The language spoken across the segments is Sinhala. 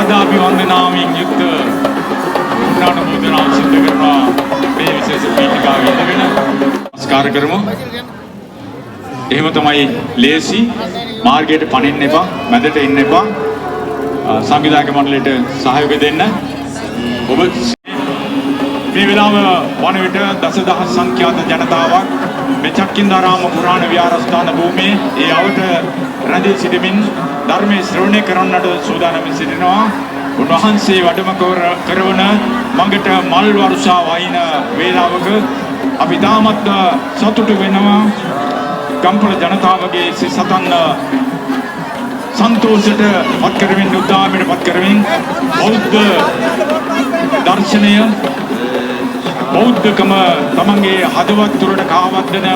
පාදාභිවන්දනාවෙන් යුක්ත පුණ්‍යානුමෝදනාව සිදු කරනවා මේ විශේෂ පීඨිකාවේ ඉඳගෙන නමස්කාර කරමු. එහෙම තමයි ලේසි මාර්ගයට පනින්න එපා, මැදට ඉන්න එපා. සංවිධායක මණ්ඩලයට සහයෝගය දෙන්න. ඔබ මේ වෙලාව වන විට දසදහස් සංඛ්‍යාත ජනතාවක් මේ චක්කින්දාරාම පුරාණ විහාරස්ථාන භූමියේ ඒ අවට රැඳී සිටමින් ධර්මයේ ශ්‍රවණය කරන්නට සූදානම් සිටිනවා. උන්වහන්සේ වැඩම කරවන මඟට මල් වර්ෂා වයින් වේලාවක අපි තාමත් සතුටු වෙනවා. ගම්පොළ ජනතාවගේ සිසතන් සන්තෝෂයට පත් කරමින් උද්දාමයට පත් කරමින් බෞද්ධ දර්ශනය බෞද්ධකම තමන්ගේ හදවත් තුරට කාවද්දන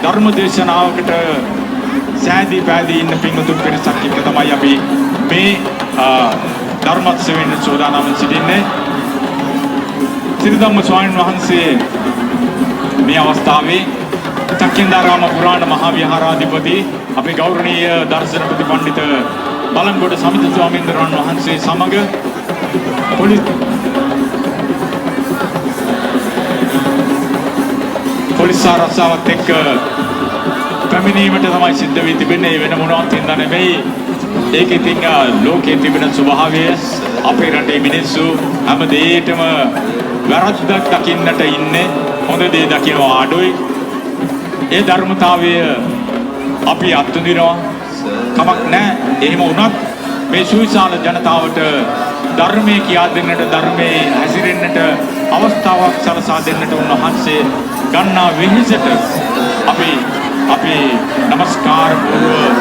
ධර්ම දේශනාවකට සෑදී පැදී ඉන්න පින්වතුන් පිරිසක් එක්ක තමයි අපි මේ ධර්මෝත්සවයෙන් සූදානම් සිටින්නේ. සිරිධම්ම ස්වාමීන් වහන්සේ මේ අවස්ථාවේ චක්කින්දාරාම පුරාණ මහා විහාරාධිපති අපේ ගෞරවනීය දර්ශනපති පඬිත බලන්ගොඩ සමිත ස්වාමීන් වහන්සේ සමග පොලිස් ආරක්ෂාවත් එක්ක පැමිණීමට තමයි සිද්ධ වී තිබෙන්නේ. වෙන මොනවත් හින්දා නෙමෙයි. ඒක ඉතින් ලෝකයේ තිබෙන ස්වභාවය. අපේ රටේ මිනිස්සු හැම දෙයකම වැරද්දක් දකින්නට ඉන්නේ, හොඳ දේ දකිනවා අඩුයි. ඒ ධර්මතාවය අපි අත්විඳිනවා. කමක් නැහැ. එහෙම වුණත් මේ සුවිශාල ජනතාවට ධර්මයේ කියා දෙන්නට, ධර්මයේ හැසිරෙන්නට අවස්ථාවක් සලසා දෙන්නට උන්වහන්සේ ගන්නා වෙහෙසට අපි නමස්කාර පූර්ව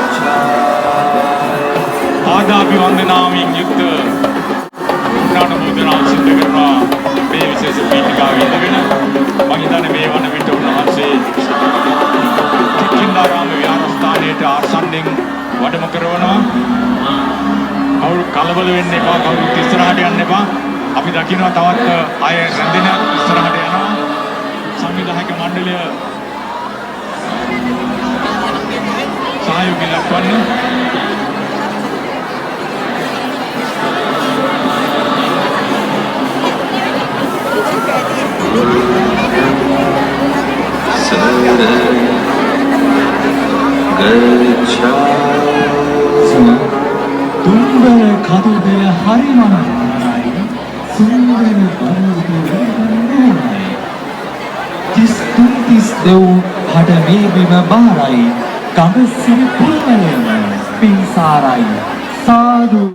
පාදාභිවන්දනාවෙන් යුක්ත පුණ්‍යානුමෝදනාව සිදු කරනවා මේ විශේෂ පීඨිකාවේ ඉඳගෙන. මම හිතන්නේ මේ වන විට උන්වහන්සේ චක්කින්දාරාම විහාරස්ථානයට ආසන්නෙන් වැඩම කරනවා. කවුරු කලබල වෙන්න එපා, කවුරු ඉස්සරහට යන්න එපා. අපි දකිනවා තවත් අය රැඳෙන ඉස්සරහට යනවා. සංවිධායක මණ්ඩලය සහයෝගය දක්වන්න. දුම්බර කඳුබර හරිම මනයි සුන්දර බරුදුරයි තිස් දෙව් හඩ මේ බිම බාරයි ගඟ සිරි පුරවලම පින්සාරයි සාදු